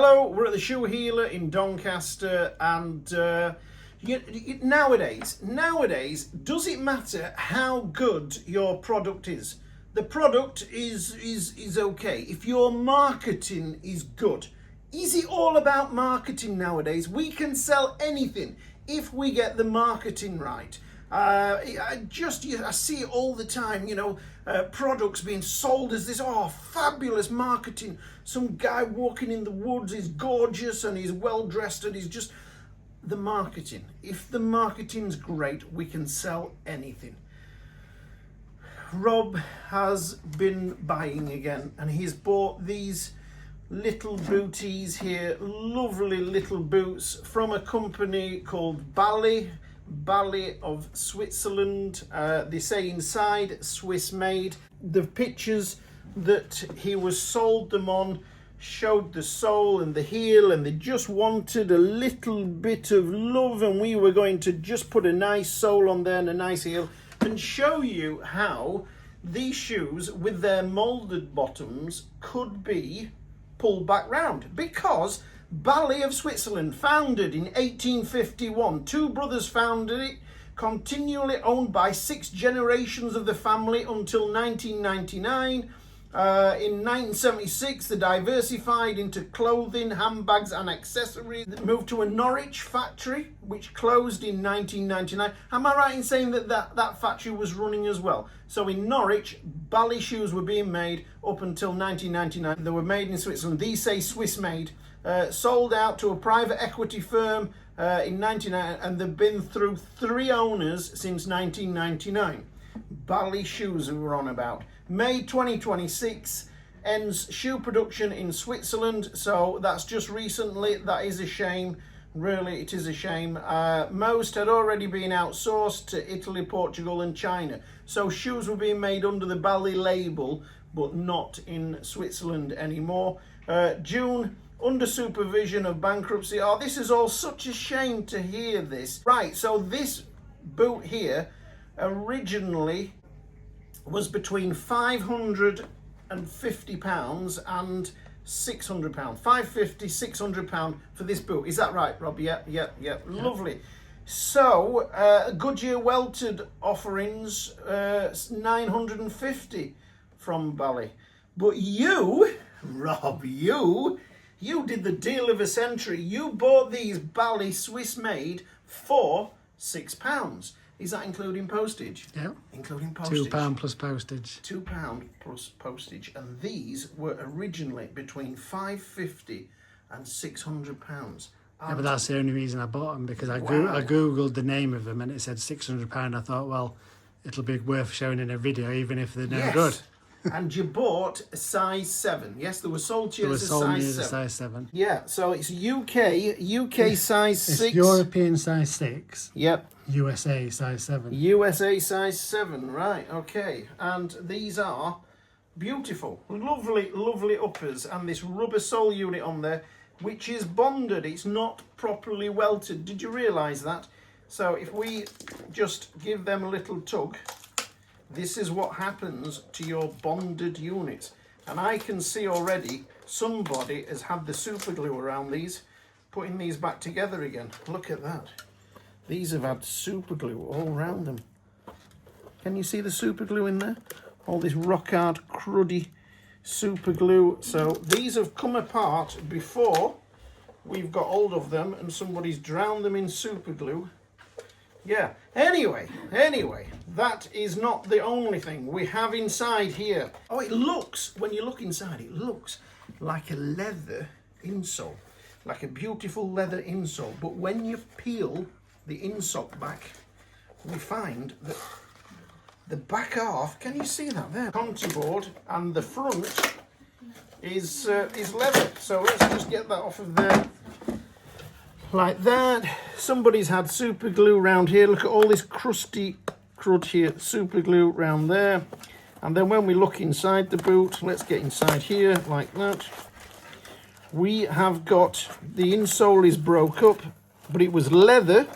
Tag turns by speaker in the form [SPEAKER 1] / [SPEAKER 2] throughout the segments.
[SPEAKER 1] Hello, we're at the Shoe Healer in Doncaster, and nowadays, does it matter how good your product is? The product is okay. If your marketing is good, is it all about marketing nowadays? We can sell anything if we get the marketing right. I see it all the time, products being sold as this, fabulous marketing. Some guy walking in the woods is gorgeous and he's well dressed and he's just, the marketing. If the marketing's great, we can sell anything. Rob has been buying again, and he's bought these little booties here, lovely little boots from a company called Bally of Switzerland. They say inside Swiss made. The pictures that he was sold them on showed the sole and the heel, and they just wanted a little bit of love, and we were going to just put a nice sole on there and a nice heel and show you how these shoes with their molded bottoms could be pulled back round, because Bally of Switzerland, founded in 1851, two brothers founded it, continually owned by 6 generations of the family until 1999. In 1976, they diversified into clothing, handbags and accessories. They moved to a Norwich factory, which closed in 1999. Am I right in saying that factory was running as well? So in Norwich, Bally shoes were being made up until 1999. They were made in Switzerland. These say Swiss made. Sold out to a private equity firm in 1999, and they've been through 3 owners since 1999. Bally shoes we're on about. May 2026 ends shoe production in Switzerland, so that's just recently. That is a shame, really, it is a shame. Most had already been outsourced to Italy, Portugal and China, so shoes were being made under the Bally label but not in Switzerland anymore. June, under supervision of bankruptcy. This is all such a shame to hear this. Right, so this boot here originally was between £550 and £600. £550, £600 for this boot. Is that right, Rob? Yeah. Lovely. So, Goodyear welted offerings, 950 from Bally. But you, Rob, you did the deal of a century. You bought these Bally Swiss made for £6. Is that including postage?
[SPEAKER 2] Yeah.
[SPEAKER 1] Including postage.
[SPEAKER 2] £2 plus postage.
[SPEAKER 1] £2 plus postage. And these were originally between £550 and £600.
[SPEAKER 2] Yeah, but that's the only reason I bought them, because I googled the name of them and it said £600. I thought, well, it'll be worth showing in a video, even if they're no good.
[SPEAKER 1] And you bought a size 7. Yes, they were sold to you as a size 7. Yeah, so it's UK size 6.
[SPEAKER 2] It's European size 6.
[SPEAKER 1] Yep.
[SPEAKER 2] USA size 7.
[SPEAKER 1] USA size 7, right, okay. And these are beautiful, lovely uppers, and this rubber sole unit on there, which is bonded. It's not properly welted. Did you realise that? So if we just give them a little tug, this is what happens to your bonded units. And I can see already somebody has had the super glue around these, putting these back together again. Look at that. These have had super glue all around them. Can you see the super glue in there? All this rock hard, cruddy super glue. So these have come apart before we've got hold of them and somebody's drowned them in super glue. Yeah, anyway, that is not the only thing we have inside here. It looks, when you look inside, it looks like a leather insole, like a beautiful leather insole. But when you peel the insole back, we find that the back half, can you see that there? Contour board, and the front is leather. So let's just get that off of there. Like that. Somebody's had super glue around here. Look at all this crusty crud here. Super glue around there. And then when we look inside the boot, let's get inside here like that. We have got, the insole is broke up, but it was leather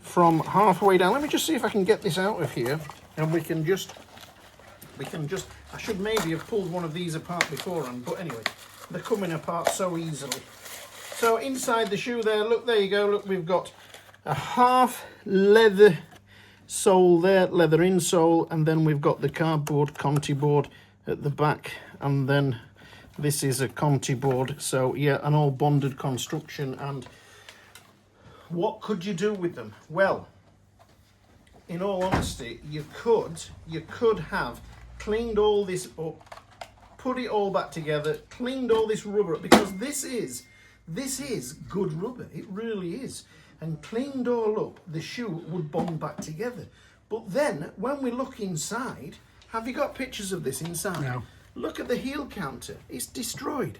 [SPEAKER 1] from halfway down. Let me just see if I can get this out of here, and we can just, I should maybe have pulled one of these apart beforehand, but anyway, they're coming apart so easily. So inside the shoe there, look, there you go, look, we've got a half leather sole there, leather insole, and then we've got the cardboard Conti board at the back, and then this is a Conti board. So yeah, an all bonded construction. And what could you do with them? Well, in all honesty, you could have cleaned all this up, put it all back together, cleaned all this rubber up, because this is good rubber, it really is, and cleaned all up, the shoe would bond back together. But then when we look inside, have you got pictures of this inside?
[SPEAKER 2] No.
[SPEAKER 1] Look at the heel counter, it's destroyed.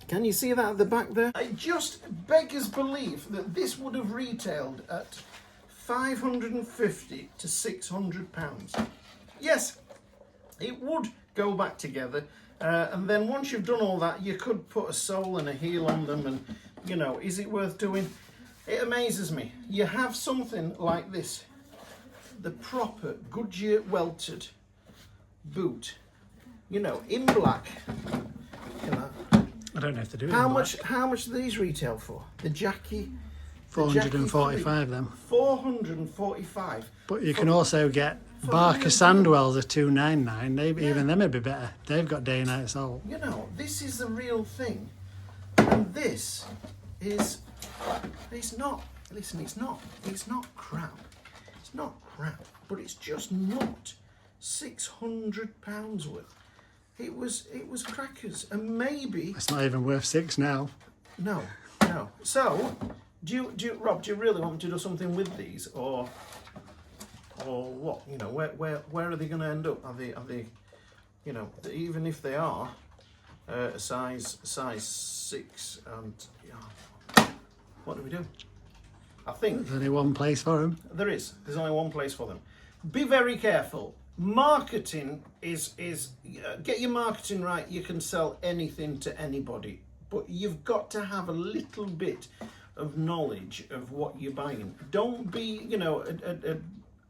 [SPEAKER 1] Can you see that at the back there? It just beggars belief that this would have retailed at 550 to 600 pounds. Yes, it would go back together, and then once you've done all that, you could put a sole and a heel on them, and you know, is it worth doing? It amazes me. You have something like this, the proper Goodyear welted boot, you know, in black. Look at that.
[SPEAKER 2] I don't know if they do it.
[SPEAKER 1] How much do these retail for? The Jackie.
[SPEAKER 2] 445 them.
[SPEAKER 1] 445.
[SPEAKER 2] But you can also get Barker Sandwells are 299. Even them would be better. They've got day and night sole.
[SPEAKER 1] You know, this is the real thing, and this is. It's not. Listen, it's not crap. It's not crap, but it's just not £600 worth. It was crackers, and maybe
[SPEAKER 2] It's not even worth £6 now.
[SPEAKER 1] no. So, do you, Rob? Do you really want me to do something with these, or what? You know, where are they going to end up? Are they, you know, even if they are a size 6, and what do we do? I think
[SPEAKER 2] There's only one place for them.
[SPEAKER 1] there's only one place for them. Be very careful. Marketing is get your marketing right. You can sell anything to anybody, but you've got to have a little bit of knowledge of what you're buying. Don't be, you know, a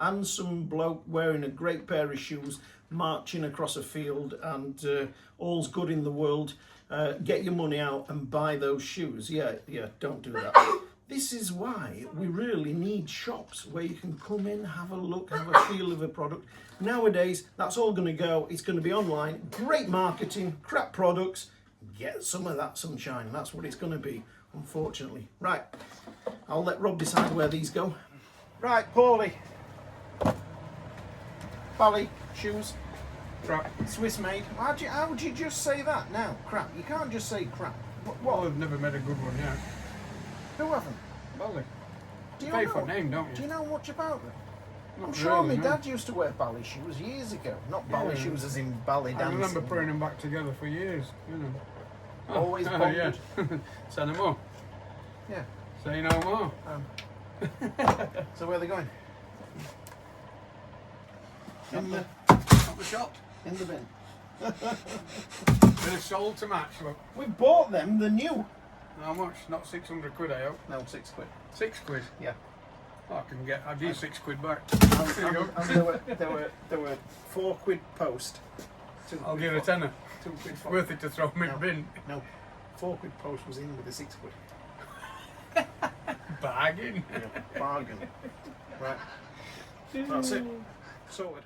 [SPEAKER 1] handsome bloke wearing a great pair of shoes, marching across a field, and all's good in the world. Get your money out and buy those shoes. Yeah, don't do that. This is why we really need shops where you can come in, have a look, have a feel of a product. Nowadays, that's all going to go. It's going to be online. Great marketing, crap products. Get some of that sunshine. That's what it's going to be, unfortunately. Right, I'll let Rob decide where these go. Right, Paulie. Bally shoes.
[SPEAKER 3] Crap.
[SPEAKER 1] Swiss made. How would you just say that now? Crap. You can't just say crap.
[SPEAKER 3] Well, I've never made a good one yet.
[SPEAKER 1] Who haven't?
[SPEAKER 3] Bally.
[SPEAKER 1] Do you
[SPEAKER 3] Pay
[SPEAKER 1] know?
[SPEAKER 3] for name, don't
[SPEAKER 1] Do
[SPEAKER 3] you?
[SPEAKER 1] you know much about them?
[SPEAKER 3] Not
[SPEAKER 1] I'm sure
[SPEAKER 3] really,
[SPEAKER 1] my
[SPEAKER 3] no.
[SPEAKER 1] dad used to wear Bally shoes years ago. Not Bally
[SPEAKER 3] Yeah.
[SPEAKER 1] shoes as in ballet
[SPEAKER 3] I
[SPEAKER 1] dancing.
[SPEAKER 3] remember putting them back together for years, you know.
[SPEAKER 1] Always
[SPEAKER 3] yeah.
[SPEAKER 1] bonded.
[SPEAKER 3] Say no more.
[SPEAKER 1] Yeah.
[SPEAKER 3] Say no more.
[SPEAKER 1] So where are they going? In the
[SPEAKER 3] Not the shop.
[SPEAKER 1] in the bin.
[SPEAKER 3] They're sold to match, look.
[SPEAKER 1] We bought them. They're new.
[SPEAKER 3] How much? Not 600 quid, I hope.
[SPEAKER 1] No, £6.
[SPEAKER 3] 6 quid?
[SPEAKER 1] Yeah.
[SPEAKER 3] Oh, I'll give you 6 quid back.
[SPEAKER 1] And,
[SPEAKER 3] There you go.
[SPEAKER 1] and there were £4 post.
[SPEAKER 3] I'll give you a tenner.
[SPEAKER 1] £2
[SPEAKER 3] It's
[SPEAKER 1] for-
[SPEAKER 3] worth it to throw them in
[SPEAKER 1] No.
[SPEAKER 3] the bin.
[SPEAKER 1] No, £4 post was in with the £6.
[SPEAKER 3] Bargain.
[SPEAKER 1] Yeah, bargain. Right. That's it. Sorted.